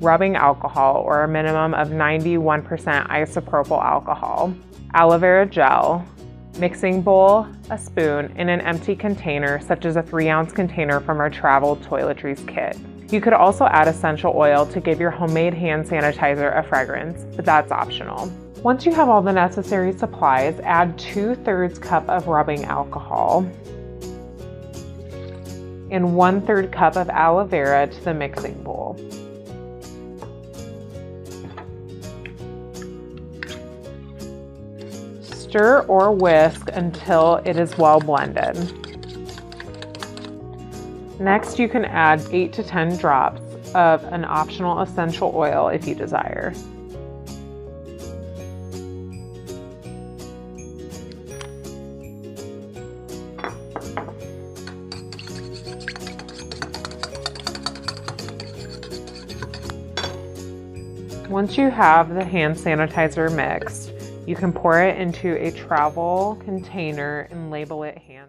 rubbing alcohol or a minimum of 91% isopropyl alcohol, aloe vera gel, mixing bowl, a spoon, in an empty container such as a 3-ounce container from our travel toiletries kit. You could also add essential oil to give your homemade hand sanitizer a fragrance, but that's optional. Once you have all the necessary supplies, add 2/3 cup of rubbing alcohol and 1/3 cup of aloe vera to the mixing bowl. Stir or whisk until it is well blended. Next, you can add 8 to 10 drops of an optional essential oil if you desire. Once you have the hand sanitizer mixed, you can pour it into a travel container and label it hand